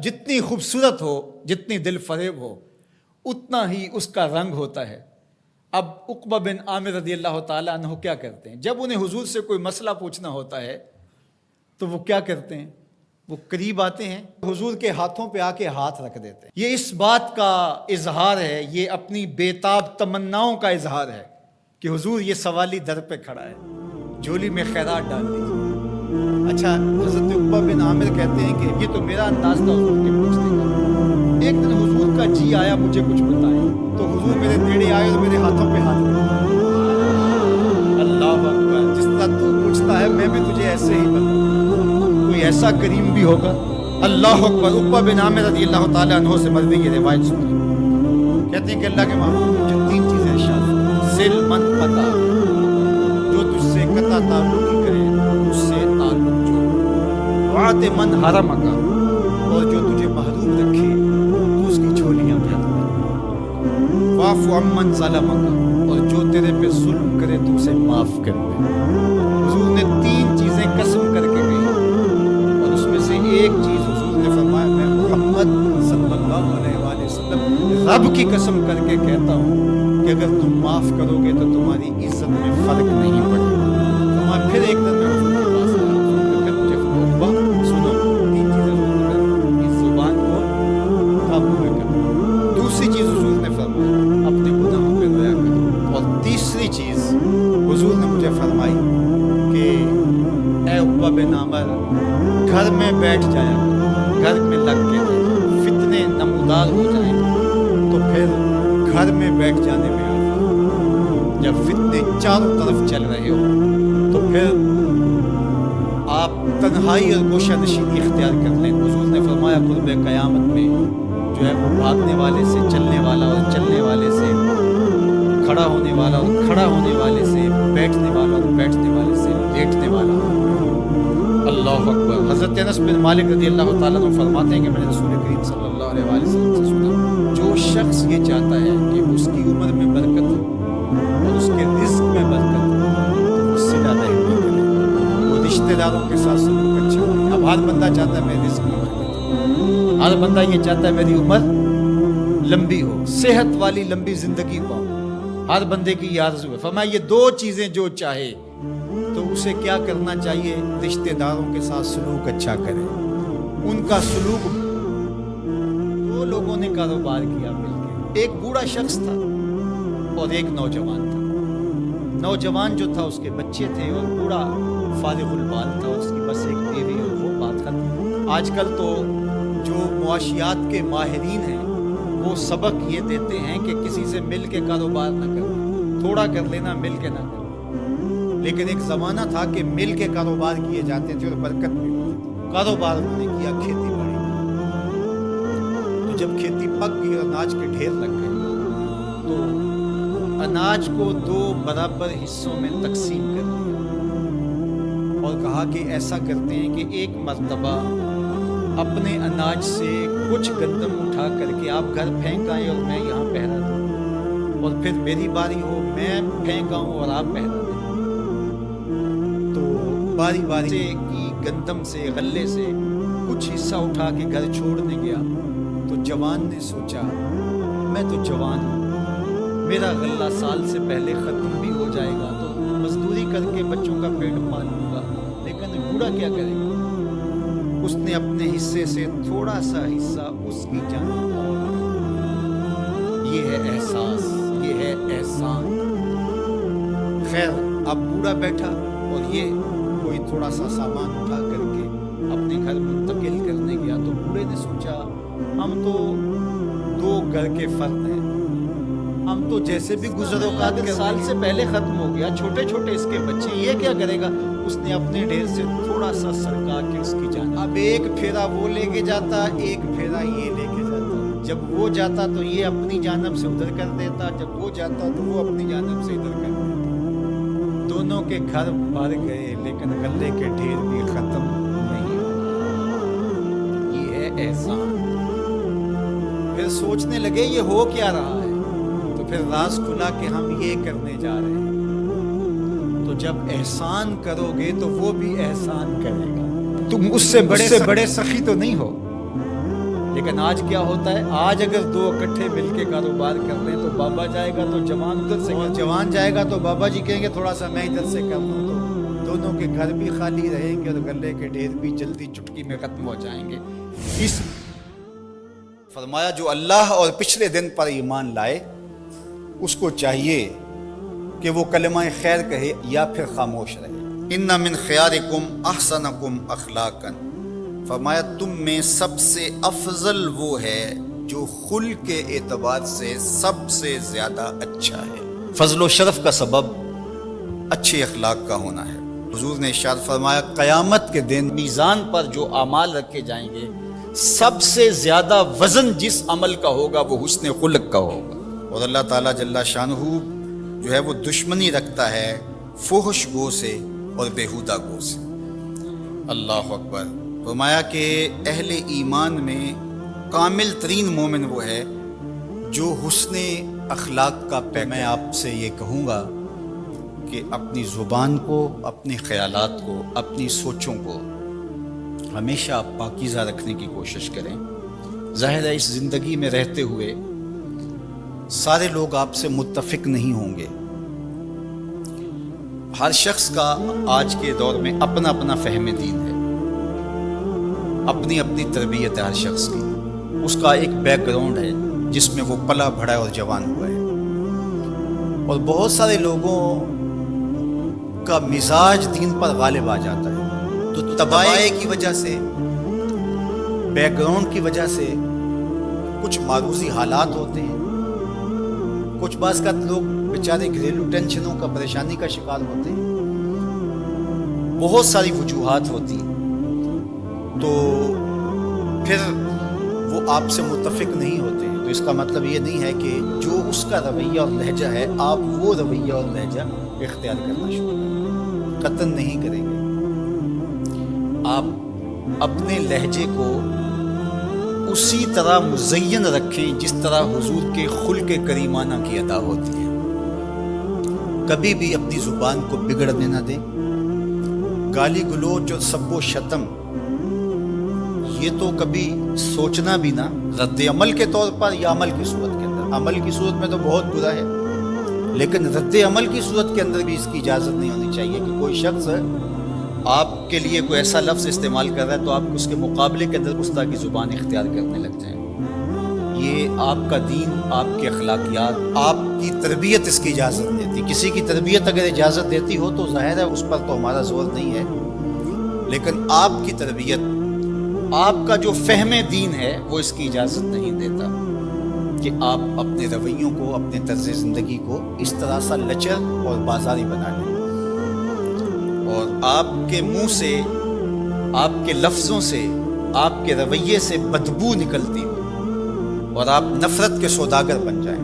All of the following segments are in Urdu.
جتنی خوبصورت ہو، جتنی دل فریب ہو، اتنا ہی اس کا رنگ ہوتا ہے۔ اب عقبہ بن عامر رضی اللہ تعالیٰ عنہ کیا کرتے ہیں؟ جب انہیں حضور سے کوئی مسئلہ پوچھنا ہوتا ہے تو وہ کیا کرتے ہیں؟ وہ قریب آتے ہیں، حضور کے ہاتھوں پہ آ کے ہاتھ رکھ دیتے ہیں۔ یہ اس بات کا اظہار ہے، یہ اپنی بےتاب تمناؤں کا اظہار ہے کہ حضور یہ سوالی در پہ کھڑا ہے، جھولی میں خیرات ڈال دیجیے۔ اچھا، حضرت عقبہ بن عامر کہتے ہیں کہ یہ تو میرا انداز تھا حضور کے پوچھنے کا، ایک دن حضور کا جی آیا مجھے کچھ بتائیں، تو حضور میرے نیڑے آئے اور میرے ہاتھوں پہ ہاتھ رکھے۔ اللہ اکبر، جس طرح تو پوچھتا ہے میں بھی تجھے ایسے ہی بتاؤں، کوئی ایسا کریم بھی ہوگا؟ اللہ اکبر۔ عقبہ بن عامر رضی اللہ تعالیٰ عنہ سے مروی یہ روایت سنی، کہتے ہیں کہ اللہ کے محبوب مجھے 3 چیزیں ارشاد فرمائیں، ذل من قطع، جو تجھ سے قطع تعلق ہی کرے اس سے تعلق جوڑ، وعد من حرمک، اور جو تجھے محروم رکھے تو اس کی جھولیاں بھر دے، واعف عمن ظلمک، اور جو تیرے پہ ظلم کرے تو اسے معاف کر دے۔ حضور نے 3 چیزیں قسم کر کے کہی، اور اس میں سے ایک چیز حضور نے فرمایا میں محمد صلی اللہ علیہ وآلہ وسلم رب کی قسم کر کے کہتا ہوں کہ اگر تم معاف کرو گے تو تمہاری عزت میں فرق نہیں پڑے گا۔ فرمایا پھر ایک دن میں حضور کے پاس آیا، حضور نے پھر مجھے فرمایا سنو 3 چیزیں حضور نے کہی، اس زبان کو قابو میں کرو، دوسری چیز حضور نے فرمایا اپنے گناہوں پہ رویا کرو، اور تیسری چیز حضور نے مجھے فرمائی کہ اے عقبہ بن عامر گھر میں بیٹھ جایا کرو، گھر میں لگ کے فتنے نمودار ہو جائیں تو پھر گھر میں بیٹھ جانے میں آتا، جب فتنے چاروں طرف چل رہے ہو تو پھر آپ تنہائی اور گوشہ نشینی اختیار کر لیں۔ حضور نے فرمایا قرب قیامت میں جو ہے وہ بھاگنے والے سے چلنے والا، اور چلنے والے سے کھڑا ہونے والا، اور کھڑا ہونے والے سے بیٹھنے والا، اور بیٹھنے والے سے لیٹنے والا۔ اللہ اکبر۔ حضرت انس بن مالک رضی اللہ تعالیٰ عنہ فرماتے ہیں کہ میں نے رسول کریم صلی اللہ علیہ وآلہ وسلم سے سنا، جو شخص یہ چاہتا ہے کہ اس کی عمر میں برکت ہو اور اس کے رزق میں برکت ہو تو وہ صلہ رحمی کرے، وہ رشتہ داروں کے ساتھ سلوک اچھا کرے۔ اب ہر بندہ چاہتا ہے میرے رزق میں برکت ہو، ہر بندہ یہ چاہتا ہے میری عمر لمبی ہو، صحت والی لمبی زندگی پاؤں، ہر بندے کی یہ آرزو ہے۔ فرمایا یہ 2 چیزیں جو چاہے تو اسے کیا کرنا چاہیے؟ رشتہ داروں کے ساتھ سلوک اچھا کرے، ان کا سلوک۔ 2 لوگوں نے کاروبار کیا مل کے، ایک بوڑھا شخص تھا اور ایک نوجوان تھا۔ نوجوان جو تھا اس کے بچے تھے اور بوڑھا فارغ البال تھا، اس کی بس ایک بیوی اور وہ بات ختم۔ آج کل تو جو معاشیات کے ماہرین ہیں وہ سبق یہ دیتے ہیں کہ کسی سے مل کے کاروبار نہ کرو، تھوڑا کر لینا، مل کے نہ کرو۔ لیکن ایک زمانہ تھا کہ مل کے کاروبار کیے جاتے تھے اور برکت بھی ہوتی تھی۔ کاروبار انہوں نے کیا، کھیتی باڑی، تو جب کھیتی پک گئی اور اناج کے ڈھیر لگ گئے تو اناج کو 2 برابر حصوں میں تقسیم کر دیا اور کہا کہ ایسا کرتے ہیں کہ ایک مرتبہ اپنے اناج سے کچھ گندم اٹھا کر کے آپ گھر پھینک آئیں اور میں یہاں پہرا دوں، اور پھر میری باری ہو میں پھینک آؤں اور آپ پہرا دیں۔ تو باری باری سے کی گندم سے، غلے سے کچھ حصہ اٹھا کے گھر چھوڑنے گیا تو جوان نے سوچا میں تو جوان ہوں، میرا غلہ سال سے پہلے ختم بھی ہو جائے گا تو مزدوری کر کے بچوں کا پیٹ پال لوں گا، لیکن بوڑھا کیا کرے گا؟ اس نے اپنے حصے سے تھوڑا سا حصہ اس کی جانب دیا۔ یہ ہے احساس، یہ ہے احسان۔ خیر اب بوڑھا بیٹھا اور یہ کوئی تھوڑا سا سامان اٹھا کر کے اپنے گھر منتقل کرنے گیا تو بوڑھے نے سوچا ہم تو 2 گھر کے فرد ہیں، ہم تو جیسے بھی گزر اوقات کے سال سے پہلے ختم ہو گیا، چھوٹے چھوٹے اس کے بچے، یہ کیا کرے گا؟ اس نے اپنے ڈھیر سے تھوڑا سا سرکا کے اس کی جانب، اب ایک پھیرا وہ لے کے جاتا، ایک پھیرا یہ لے کے جاتا، جب وہ جاتا تو یہ اپنی جانب سے ادھر کر دیتا، جب وہ جاتا تو وہ اپنی جانب سے ادھر کر دیتا۔ دونوں کے گھر بھر گئے لیکن غلے کے ڈھیر بھی ختم نہیں ہوئے۔ یہ ہے احسان۔ پھر سوچنے لگے یہ ہو کیا رہا ہے، تو پھر راز کھلا کہ ہم یہ کرنے جا رہے ہیں۔ تو جب احسان کرو گے تو وہ بھی احسان کرے گا، تم اس سے بڑے سخی تو نہیں ہو، لیکن آج کیا ہوتا ہے، آج اگر دو اکٹھے مل کے کاروبار کر رہے ہیں تو بابا جائے گا تو جوان ادھر سے، اور جوان جائے گا تو بابا جی کہیں گے تھوڑا سا میں ادھر سے کر لوں، تو دونوں کے گھر بھی خالی رہیں گے اور گلے کے ڈھیر بھی جلدی چٹکی میں ختم ہو جائیں گے۔ اس فرمایا جو اللہ اور پچھلے دن پر ایمان لائے اس کو چاہیے کہ وہ کلمہ خیر کہے یا پھر خاموش رہے۔ ان من خیارکم احسنکم اخلاقا، فرمایا تم میں سب سے افضل وہ ہے جو خلق کے اعتبار سے سب سے زیادہ اچھا ہے۔ فضل و شرف کا سبب اچھے اخلاق کا ہونا ہے۔ حضور نے ارشاد فرمایا قیامت کے دن میزان پر جو اعمال رکھے جائیں گے سب سے زیادہ وزن جس عمل کا ہوگا وہ حسن خلق کا ہوگا۔ اور اللہ تعالیٰ جل شانہ جو ہے وہ دشمنی رکھتا ہے فحش گو سے اور بیہودہ گو سے۔ اللہ اکبر۔ فرمایا کہ اہل ایمان میں کامل ترین مومن وہ ہے جو حسن اخلاق کا میں آپ سے یہ کہوں گا کہ اپنی زبان کو، اپنے خیالات کو، اپنی سوچوں کو ہمیشہ آپ پاکیزہ رکھنے کی کوشش کریں۔ ظاہر ہے اس زندگی میں رہتے ہوئے سارے لوگ آپ سے متفق نہیں ہوں گے۔ ہر شخص کا آج کے دور میں اپنا اپنا فہم دین ہے، اپنی اپنی تربیت ہے ہر شخص کی، اس کا ایک بیک گراؤنڈ ہے جس میں وہ پلا بڑھا ہے اور جوان ہوا ہے۔ اور بہت سارے لوگوں کا مزاج دین پر غالب آ جاتا ہے، تو تباہی کی وجہ سے، بیک گراؤنڈ کی وجہ سے کچھ معروضی حالات ہوتے ہیں، کچھ بعض کا لوگ بیچارے گھریلو ٹینشنوں کا، پریشانی کا شکار ہوتے ہیں، بہت ساری وجوہات ہوتی ہیں، تو پھر وہ آپ سے متفق نہیں ہوتے ہیں۔ تو اس کا مطلب یہ نہیں ہے کہ جو اس کا رویہ اور لہجہ ہے آپ وہ رویہ اور لہجہ اختیار کرنا شروع کریں، قطعاً نہیں کریں گے۔ آپ اپنے لہجے کو اسی طرح مزین رکھیں جس طرح حضور کے خلق کریمانہ کی ادا ہوتی ہے۔ کبھی بھی اپنی زبان کو بگڑنے نہ دیں۔ گالی گلوچ اور سب و شتم یہ تو کبھی سوچنا بھی نہ، رد عمل کے طور پر یا عمل کی صورت کے اندر۔ عمل کی صورت میں تو بہت برا ہے، لیکن رد عمل کی صورت کے اندر بھی اس کی اجازت نہیں ہونی چاہیے کہ کوئی شخص آپ کے لیے کوئی ایسا لفظ استعمال کر رہا ہے تو آپ اس کے مقابلے کے اندر اس طرح کی زبان اختیار کرنے لگ جائیں۔ یہ آپ کا دین، آپ کے اخلاقیات، آپ کی تربیت اس کی اجازت دیتی۔ کسی کی تربیت اگر اجازت دیتی ہو تو ظاہر ہے اس پر تو ہمارا زور نہیں ہے، لیکن آپ کی تربیت، آپ کا جو فہم دین ہے وہ اس کی اجازت نہیں دیتا کہ آپ اپنے رویوں کو، اپنے طرز زندگی کو اس طرح سا لچر اور بازاری بنا لیں، اور آپ کے منہ سے، آپ کے لفظوں سے، آپ کے رویے سے بدبو نکلتی ہو اور آپ نفرت کے سوداگر بن جائیں،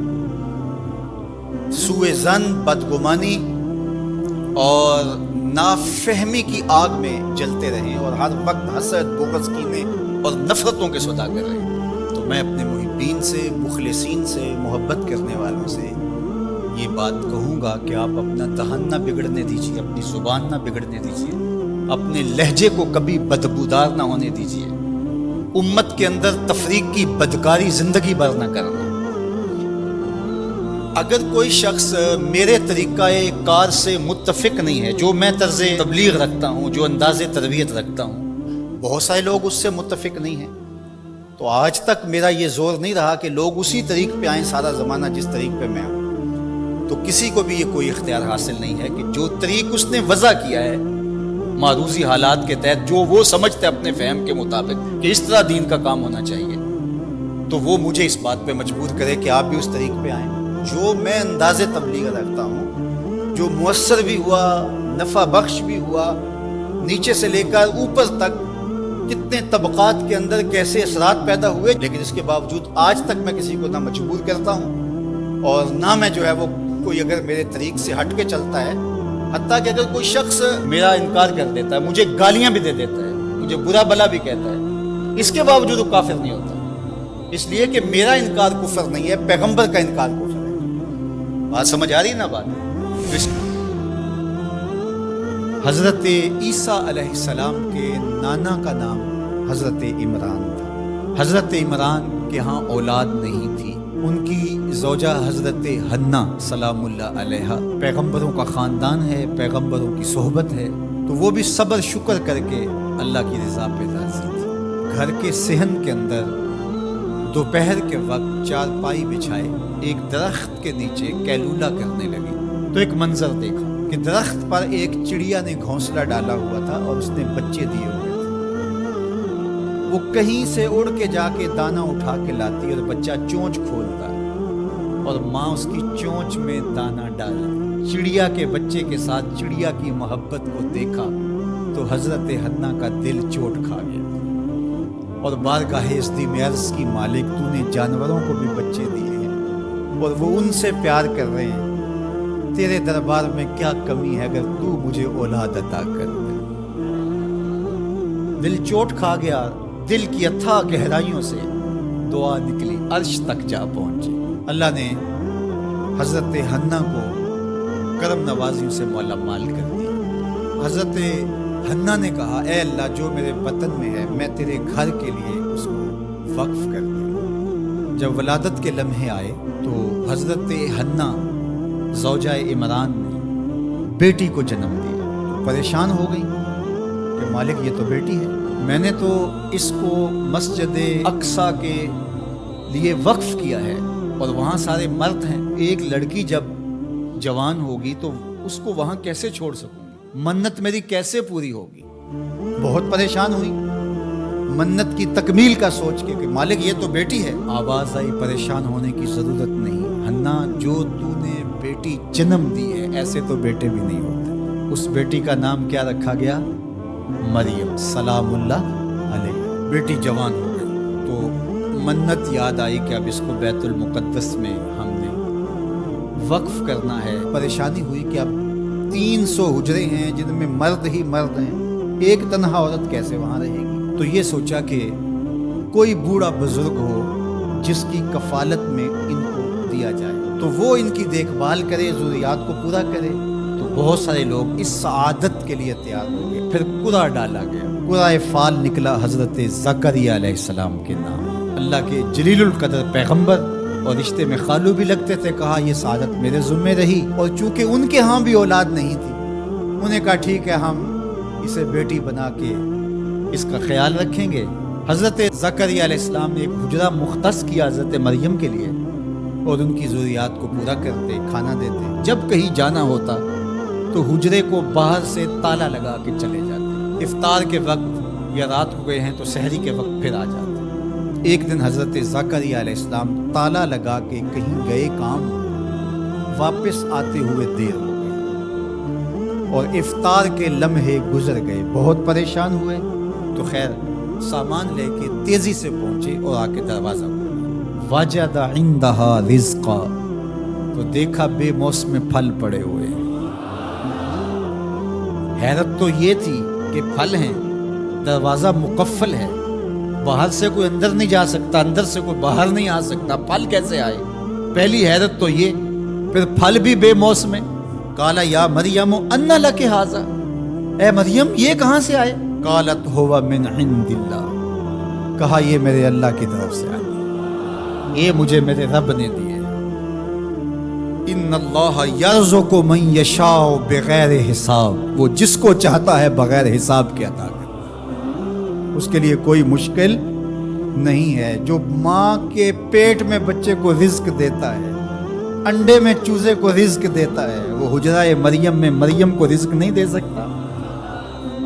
سوء ظن، بدگمانی اور نافہمی کی آگ میں جلتے رہیں اور ہر وقت حسد، بغض، کینے اور نفرتوں کے سوداگر رہیں۔ تو میں اپنے محبین سے، مخلصین سے، محبت کرنے والوں سے یہ بات کہوں گا کہ آپ اپنا دہن نہ بگڑنے دیجیے، اپنی زبان نہ بگڑنے دیجیے، اپنے لہجے کو کبھی بدبودار نہ ہونے دیجیے، امت کے اندر تفریق کی بدکاری زندگی بھر نہ کرنا۔ اگر کوئی شخص میرے طریقہ کار سے متفق نہیں ہے، جو میں طرز تبلیغ رکھتا ہوں، جو انداز تربیت رکھتا ہوں، بہت سارے لوگ اس سے متفق نہیں ہیں، تو آج تک میرا یہ زور نہیں رہا کہ لوگ اسی طریق پہ آئیں سارا زمانہ جس طریق پہ میں ہوں۔ تو کسی کو بھی یہ کوئی اختیار حاصل نہیں ہے کہ جو طریق اس نے وضع کیا ہے معروضی حالات کے تحت، جو وہ سمجھتے اپنے فہم کے مطابق کہ اس طرح دین کا کام ہونا چاہیے، تو وہ مجھے اس بات پہ مجبور کرے کہ آپ بھی اس طریق پہ آئیں۔ جو میں انداز تبلیغ رکھتا ہوں، جو مؤثر بھی ہوا، نفع بخش بھی ہوا، نیچے سے لے کر اوپر تک کتنے طبقات کے اندر کیسے اثرات پیدا ہوئے، لیکن اس کے باوجود آج تک میں کسی کو نہ مجبور کرتا ہوں اور نہ میں جو ہے وہ کوئی اگر میرے طریق سے ہٹ کے چلتا ہے، حتیٰ کہ اگر کوئی شخص میرا انکار کر دیتا ہے، مجھے گالیاں بھی دے دیتا ہے، مجھے برا بلا بھی کہتا ہے، اس کے باوجود وہ کافر نہیں ہوتا، اس لیے کہ میرا انکار کفر نہیں ہے، پیغمبر کا انکار کفر ہے۔ بات سمجھ آ رہی نا بات؟ حضرت عیسیٰ علیہ السلام کے نانا کا نام حضرت عمران تھا۔ حضرت عمران کے ہاں اولاد نہیں تھی، ان کی زوجہ حضرت حنا سلام اللہ علیہا، پیغمبروں کا خاندان ہے، پیغمبروں کی صحبت ہے، تو وہ بھی صبر شکر کر کے اللہ کی رضا پہ راضی تھی۔ گھر کے صحن کے اندر دوپہر کے وقت چارپائی بچھائے ایک درخت کے نیچے قیلولہ کرنے لگی، تو ایک منظر دیکھا کہ درخت پر ایک چڑیا نے گھونسلہ ڈالا ہوا تھا اور اس نے بچے دیے ہوئے تھے۔ وہ کہیں سے اڑ کے جا کے دانہ اٹھا کے لاتی اور بچہ چونچ کھولتا اور ماں اس کی چونچ میں دانہ ڈالتی۔ چڑیا کے بچے کے ساتھ چڑیا کی محبت کو دیکھا تو حضرت حنا کا دل چوٹ کھا گیا اور بارگاہ عزتی میں عرض کی، مالک تو نے جانوروں کو بھی بچے دیے ہیں اور وہ ان سے پیار کر رہے ہیں، تیرے دربار میں کیا کمی ہے اگر تو مجھے اولاد عطا کر دے۔ دل چوٹ کھا گیا، دل کی اتھاہ گہرائیوں سے دعا نکلی، عرش تک جا پہنچی۔ اللہ نے حضرت حنا کو کرم نوازیوں سے مولا مال کر دیا۔ حضرت حنا نے کہا، اے اللہ جو میرے وطن میں ہے میں تیرے گھر کے لیے اس کو وقف کر دیا۔ جب ولادت کے لمحے آئے تو حضرت حنا زوجہ عمران نے بیٹی کو جنم دیا، تو پریشان ہو گئی کہ مالک یہ تو بیٹی ہے، میں نے تو اس کو مسجد اقصیٰ کے لیے وقف کیا ہے اور وہاں سارے مرد ہیں، ایک لڑکی جب جوان ہوگی تو اس کو وہاں کیسے چھوڑ سکوں گی، منت میری کیسے پوری ہوگی۔ بہت پریشان ہوئی منت کی تکمیل کا سوچ کے کہ مالک یہ تو بیٹی ہے۔ آواز آئی، پریشان ہونے کی ضرورت نہیں حنا، جو تو نے بیٹی جنم دی ہے ایسے تو بیٹے بھی نہیں ہوتے۔ اس بیٹی کا نام کیا رکھا گیا؟ مریم سلام اللہ علیہ۔ بیٹی جوان ہو گئی تو منت یاد آئی کہ اب اس کو بیت المقدس میں ہم نے وقف کرنا ہے۔ پریشانی ہوئی کہ اب 300 حجرے ہیں جن میں مرد ہی مرد ہیں، ایک تنہا عورت کیسے وہاں رہے گی۔ تو یہ سوچا کہ کوئی بوڑھا بزرگ ہو جس کی کفالت میں ان کو دیا جائے تو وہ ان کی دیکھ بھال کرے، ضروریات کو پورا کرے۔ تو بہت سارے لوگ اس سعادت کے لیے تیار ہو گئے۔ پھر قرعہ ڈالا گیا، قرعہ فال نکلا حضرت زکریا علیہ السلام کے نام۔ اللہ کے جلیل القدر پیغمبر اور رشتے میں خالو بھی لگتے تھے، کہا یہ سعادت میرے ذمہ رہی، اور چونکہ ان کے ہاں بھی اولاد نہیں تھی انہیں کہا ٹھیک ہے ہم اسے بیٹی بنا کے اس کا خیال رکھیں گے۔ حضرت زکریا علیہ السلام نے ایک حجرہ مختص کیا حضرت مریم کے لیے اور ان کی ضروریات کو پورا کرتے، کھانا دیتے۔ جب کہیں جانا ہوتا تو حجرے کو باہر سے تالا لگا کے چلے جاتے، افطار کے وقت یا رات ہو گئے ہیں تو سحری کے وقت پھر آ جاتے۔ ایک دن حضرت زکریا علیہ السلام تالا لگا کے کہیں گئے کام، واپس آتے ہوئے دیر ہو گئی اور افطار کے لمحے گزر گئے، بہت پریشان ہوئے۔ تو خیر سامان لے کے تیزی سے پہنچے اور آ کے دروازہ کھولا، وجد عندہا رزقا، تو دیکھا بے موسم پھل پڑے ہوئے۔ حیرت تو یہ تھی کہ پھل ہیں، دروازہ مقفل ہے، باہر سے کوئی اندر نہیں جا سکتا، اندر سے کوئی باہر نہیں آ سکتا، پھل کیسے آئے؟ پہلی حیرت تو یہ، پھر پھل بھی بے موسم ہے۔ قال یا مریم ان لک ھذا، اے مریم یہ کہاں سے آئے؟ قالت هو من عند اللہ، کہا یہ میرے اللہ کی طرف سے آئے، یہ مجھے میرے رب نے دیے۔ ان اللہ یرزق من یشاء بغیر حساب، وہ جس کو چاہتا ہے بغیر حساب کے عطا کرتا ہے، اس کے لیے کوئی مشکل نہیں ہے۔ جو ماں کے پیٹ میں بچے کو رزق دیتا ہے، انڈے میں چوزے کو رزق دیتا ہے، وہ حجرہ مریم میں مریم کو رزق نہیں دے سکتا؟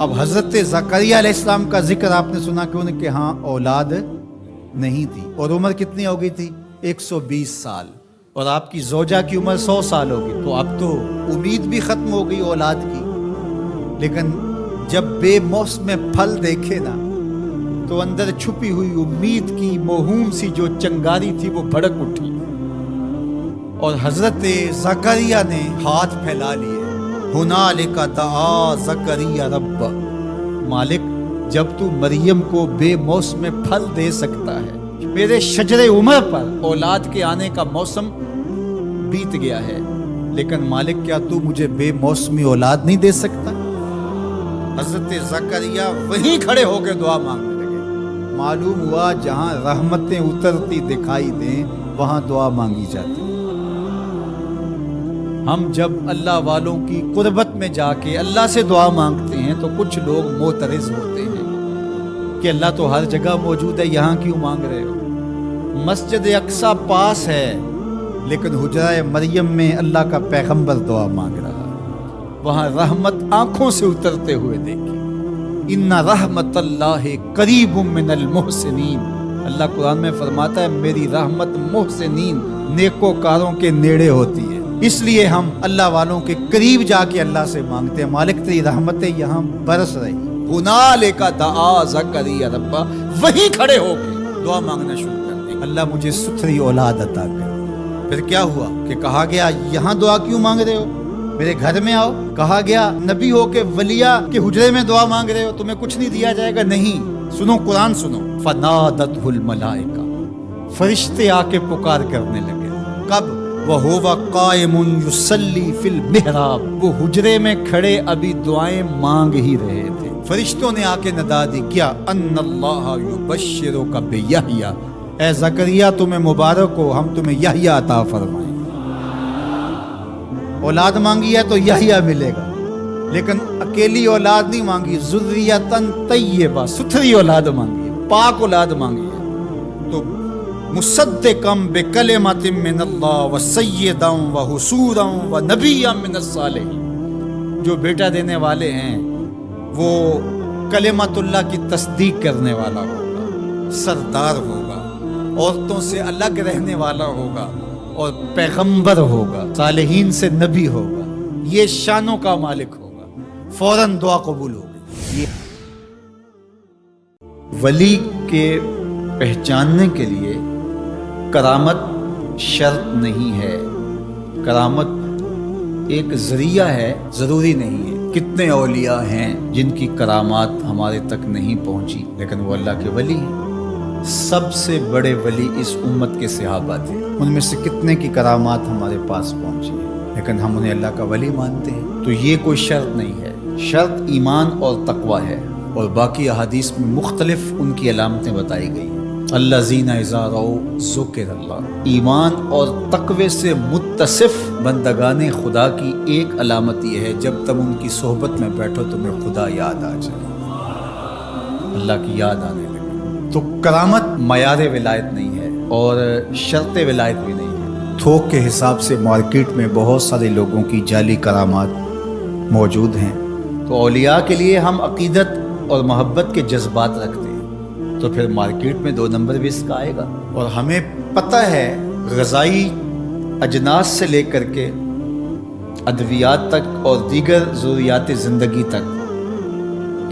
اب حضرت زکریا علیہ السلام کا ذکر آپ نے سنا کہ ان کے ہاں اولاد نہیں تھی، اور عمر کتنی ہو گئی تھی؟ 120 سال، اور آپ کی زوجہ کی عمر 100 سال ہوگی، تو اب تو امید بھی ختم ہو گئی اولاد کی۔ لیکن جب بے موسم پھل دیکھے نا تو اندر چھپی ہوئی امید کی موہوم سی جو چنگاری تھی وہ بھڑک اٹھی، اور حضرت زکریا نے ہاتھ پھیلا لیے۔ ہنالک دعا زکریا رب، مالک جب تو مریم کو بے موسم پھل دے سکتا ہے، میرے شجر عمر پر اولاد کے آنے کا موسم بیت گیا ہے، لیکن مالک کیا تو مجھے بے موسمی اولاد نہیں دے سکتا؟ حضرت زکریا وہیں کھڑے ہو کے دعا مانگنے لگے، معلوم ہوا جہاں رحمتیں اترتی دکھائی دیں وہاں دعا مانگی جاتی ہے۔ ہم جب اللہ والوں کی قربت میں جا کے اللہ سے دعا مانگتے ہیں تو کچھ لوگ معترض ہوتے ہیں کہ اللہ تو ہر جگہ موجود ہے، یہاں کیوں مانگ رہے ہو؟ مسجد اقصی پاس ہے لیکن حجرہ مریم میں اللہ کا پیغمبر دعا مانگ رہا ہے، وہاں رحمت آنکھوں سے اترتے ہوئے دیکھی۔ ان رحمت اللہ قریب من المحسنین، اللہ قرآن میں فرماتا ہے میری رحمت محسنین نیکوکاروں کے نیڑے ہوتی ہے، اس لیے ہم اللہ والوں کے قریب جا کے اللہ سے مانگتے ہیں، مالک تیری رحمتیں یہاں برس رہی۔ ہنالک دعا زکریا ربہ، وہیں کھڑے ہو کے دعا مانگنا شروع کر دیں، اللہ مجھے ستھری اولاد عطا کر۔ پھر کیا ہوا کہ کہا گیا یہاں دعا کیوں مانگ رہے ہو، میرے گھر میں آؤ۔ کہا گیا نبی ہو کے ولیہ کے حجرے میں دعا مانگ رہے ہو، تمہیں کچھ نہیں دیا جائے گا؟ نہیں، سنو قرآن سنو۔ فنادتہ الملائکہ، فرشتے آ کے پکار کرنے لگے۔ کب؟ وَهُوَ قَائِمٌ يُصَلِّي فِي الْمِحْرَابِ، وہ حجرے میں کھڑے ابھی دعائیں مانگ ہی رہے تھے، فرشتوں نے آ کے ندا دی کیا؟ ان اللہ یبشرک بیحییٰ، اے زکریا تمہیں مبارک ہو، ہم تمہیں یحییٰ عطا فرمائیں۔ اولاد مانگی ہے تو یحییٰ ملے گا، لیکن اکیلی اولاد نہیں مانگی، ذریۃ طیبہ، ستھری اولاد مانگی ہے، پاک اولاد مانگی ہے۔ تو مصدقا بکلمۃ من اللہ وسیدا وحصورا ونبیا من الصالحین، جو بیٹا دینے والے ہیں وہ کلمت اللہ کی تصدیق کرنے والا ہوگا، سردار ہوگا، عورتوں سے الگ رہنے والا ہوگا اور پیغمبر ہوگا، صالحین سے نبی ہوگا، یہ شانوں کا مالک ہوگا، فوراً دعا قبول ہوگی۔ ولی کے پہچاننے کے لیے کرامت شرط نہیں ہے، کرامت ایک ذریعہ ہے، ضروری نہیں ہے۔ کتنے اولیاء ہیں جن کی کرامات ہمارے تک نہیں پہنچی لیکن وہ اللہ کے ولی ہیں۔ سب سے بڑے ولی اس امت کے صحابہ تھے، ان میں سے کتنے کی کرامات ہمارے پاس پہنچی ہیں لیکن ہم انہیں اللہ کا ولی مانتے ہیں۔ تو یہ کوئی شرط نہیں ہے، شرط ایمان اور تقوی ہے، اور باقی احادیث میں مختلف ان کی علامتیں بتائی گئی ہیں۔ الذین اذا رأوا ذکر اللہ، ایمان اور تقوی سے متصف بندگان خدا کی ایک علامت یہ ہے جب تم ان کی صحبت میں بیٹھو تمہیں خدا یاد آ جائے، اللہ کی یاد آنے لگے۔ تو کرامت معیار ولایت نہیں ہے اور شرط ولایت بھی نہیں ہے۔ تھوک کے حساب سے مارکیٹ میں بہت سارے لوگوں کی جعلی کرامات موجود ہیں، تو اولیاء کے لیے ہم عقیدت اور محبت کے جذبات رکھتے ہیں تو پھر مارکیٹ میں 2 نمبر بھی اس کا آئے گا۔ اور ہمیں پتہ ہے غذائی اجناس سے لے کر کے ادویات تک اور دیگر ضروریات زندگی تک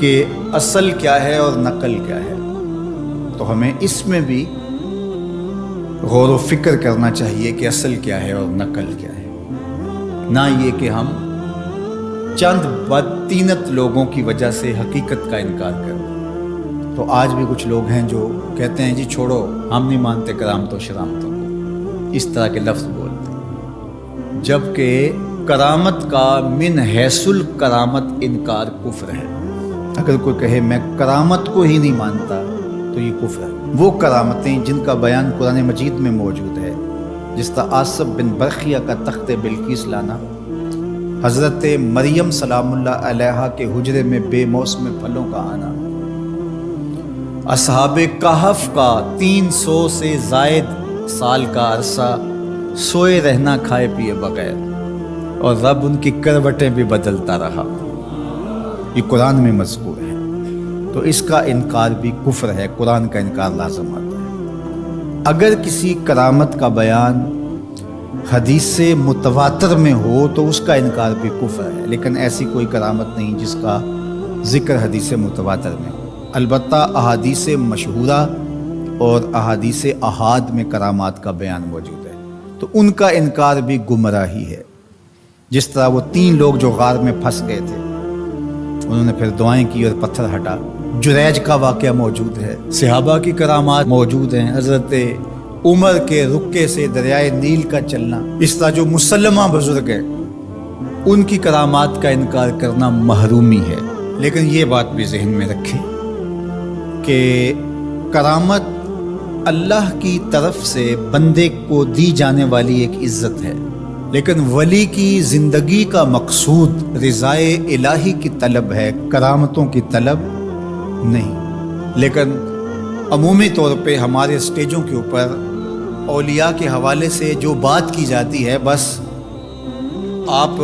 کہ اصل کیا ہے اور نقل کیا ہے، تو ہمیں اس میں بھی غور و فکر کرنا چاہیے کہ اصل کیا ہے اور نقل کیا ہے، نہ یہ کہ ہم چند بدطینت لوگوں کی وجہ سے حقیقت کا انکار کریں۔ تو آج بھی کچھ لوگ ہیں جو کہتے ہیں جی چھوڑو ہم نہیں مانتے کرامت و شرامتوں کو، اس طرح کے لفظ بولتے ہیں، جبکہ کرامت کا من حیث الکرامت انکار کفر ہے۔ اگر کوئی کہے میں کرامت کو ہی نہیں مانتا تو یہ کفر ہے۔ وہ کرامتیں جن کا بیان قرآن مجید میں موجود ہے، جس طرح آصف بن برخیہ کا تخت بلقیس لانا، حضرت مریم سلام اللہ علیہا کے حجرے میں بے موسم پھلوں کا آنا، اصحاب کہف کا 300 سے زائد سال کا عرصہ سوئے رہنا کھائے پیے بغیر، اور رب ان کی کروٹیں بھی بدلتا رہا، یہ قرآن میں مذکور ہے۔ تو اس کا انکار بھی کفر ہے، قرآن کا انکار لازم آتا ہے۔ اگر کسی کرامت کا بیان حدیث متواتر میں ہو تو اس کا انکار بھی کفر ہے، لیکن ایسی کوئی کرامت نہیں جس کا ذکر حدیث متواتر میں ہو۔ البتہ احادیث مشہورہ اور احادیث احاد میں کرامات کا بیان موجود ہے، تو ان کا انکار بھی گمراہی ہے۔ جس طرح وہ 3 لوگ جو غار میں پھنس گئے تھے، انہوں نے پھر دعائیں کی اور پتھر ہٹا۔ جریج کا واقعہ موجود ہے، صحابہ کی کرامات موجود ہیں، حضرت عمر کے رکے سے دریائے نیل کا چلنا، اس طرح جو مسلمہ بزرگ ہیں ان کی کرامات کا انکار کرنا محرومی ہے۔ لیکن یہ بات بھی ذہن میں رکھیں کہ کرامت اللہ کی طرف سے بندے کو دی جانے والی ایک عزت ہے، لیکن ولی کی زندگی کا مقصود رضائے الہی کی طلب ہے، کرامتوں کی طلب نہیں۔ لیکن عمومی طور پہ ہمارے اسٹیجوں کے اوپر اولیاء کے حوالے سے جو بات کی جاتی ہے، بس آپ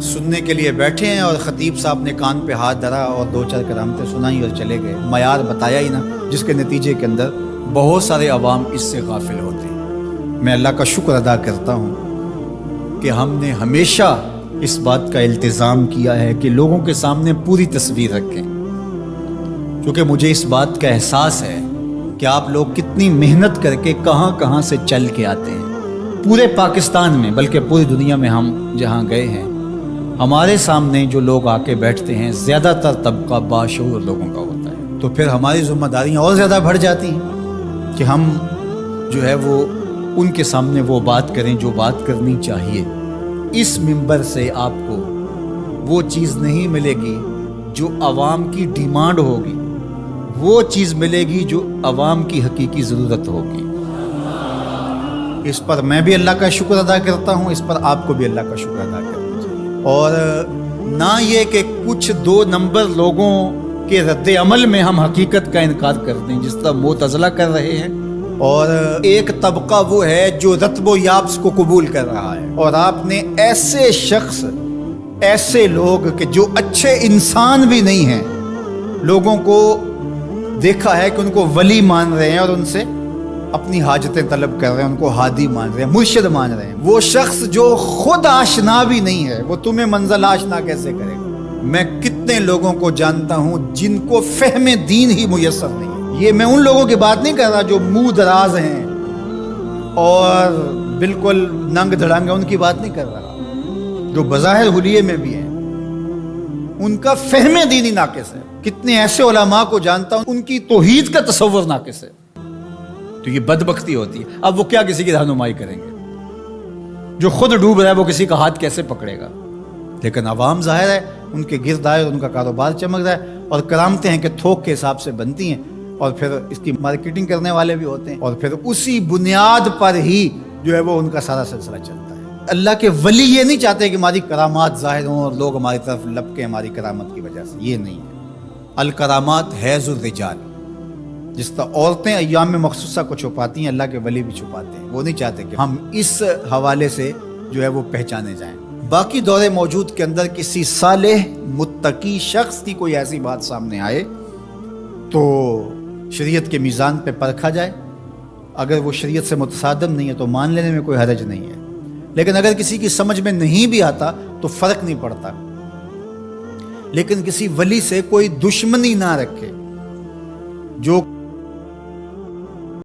سننے کے لیے بیٹھے ہیں اور خطیب صاحب نے کان پہ ہاتھ دھرا اور دو چار کرامتیں سنائی اور چلے گئے، معیار بتایا ہی نہ، جس کے نتیجے کے اندر بہت سارے عوام اس سے غافل ہوتے ہیں۔ میں اللہ کا شکر ادا کرتا ہوں کہ ہم نے ہمیشہ اس بات کا التزام کیا ہے کہ لوگوں کے سامنے پوری تصویر رکھیں، کیونکہ مجھے اس بات کا احساس ہے کہ آپ لوگ کتنی محنت کر کے کہاں کہاں سے چل کے آتے ہیں۔ پورے پاکستان میں بلکہ پوری دنیا میں ہم جہاں گئے ہیں، ہمارے سامنے جو لوگ آ کے بیٹھتے ہیں زیادہ تر طبقہ باشعور لوگوں کا ہوتا ہے، تو پھر ہماری ذمہ داریاں اور زیادہ بڑھ جاتی ہیں کہ ہم جو ہے وہ ان کے سامنے وہ بات کریں جو بات کرنی چاہیے۔ اس منبر سے آپ کو وہ چیز نہیں ملے گی جو عوام کی ڈیمانڈ ہوگی، وہ چیز ملے گی جو عوام کی حقیقی ضرورت ہوگی۔ اس پر میں بھی اللہ کا شکر ادا کرتا ہوں، اس پر آپ کو بھی اللہ کا شکر ادا کرنا چاہیے، اور نہ یہ کہ کچھ دو نمبر لوگوں کے رد عمل میں ہم حقیقت کا انکار کر دیں، جس طرح معتزلہ کر رہے ہیں، اور ایک طبقہ وہ ہے جو رتب و یابس کو قبول کر رہا ہے، اور آپ نے ایسے شخص، ایسے لوگ کہ جو اچھے انسان بھی نہیں ہیں، لوگوں کو دیکھا ہے کہ ان کو ولی مان رہے ہیں اور ان سے اپنی حاجتیں طلب کر رہے ہیں، ان کو ہادی مان رہے ہیں، مرشد مان رہے ہیں۔ وہ شخص جو خود آشنا بھی نہیں ہے، وہ تمہیں منزل آشنا کیسے کرے گا؟ میں کتنے لوگوں کو جانتا ہوں جن کو فہم دین ہی میسر نہیں ہے۔ یہ میں ان لوگوں کی بات نہیں کر رہا جو منہ دراز ہیں اور بالکل ننگ دھڑنگ ہیں، ان کی بات نہیں کر رہا، جو بظاہر حلیے میں بھی ہیں، ان کا فہم دینی ناقص ہے۔ کتنے ایسے علماء کو جانتا ہوں ان کی توحید کا تصور ناقص ہے، تو یہ بدبختی ہوتی ہے۔ اب وہ کیا کسی کی رہنمائی کریں گے؟ جو خود ڈوب رہا ہے وہ کسی کا ہاتھ کیسے پکڑے گا؟ لیکن عوام ظاہر ہے ان کے گرد آئے اور ان کا کاروبار چمک رہا ہے، اور کرامتیں ہیں کہ تھوک کے حساب سے بنتی ہیں، اور پھر اس کی مارکیٹنگ کرنے والے بھی ہوتے ہیں، اور پھر اسی بنیاد پر ہی جو ہے وہ ان کا سارا سلسلہ چلتا ہے۔ اللہ کے ولی یہ نہیں چاہتے کہ ہماری کرامات ظاہر ہوں اور لوگ ہماری طرف لپکیں ہماری کرامت کی وجہ سے، یہ نہیں ہے۔ الکرامات حیض الرجال، جس طرح عورتیں ایام مخصوصہ کو چھپاتی ہیں، اللہ کے ولی بھی چھپاتے ہیں۔ وہ نہیں چاہتے کہ ہم اس حوالے سے جو ہے وہ پہچانے جائیں۔ باقی دور موجود کے اندر کسی صالح متقی شخص کی کوئی ایسی بات سامنے آئے تو شریعت کے میزان پہ پرکھا جائے، اگر وہ شریعت سے متصادم نہیں ہے تو مان لینے میں کوئی حرج نہیں ہے، لیکن اگر کسی کی سمجھ میں نہیں بھی آتا تو فرق نہیں پڑتا، لیکن کسی ولی سے کوئی دشمنی نہ رکھے۔ جو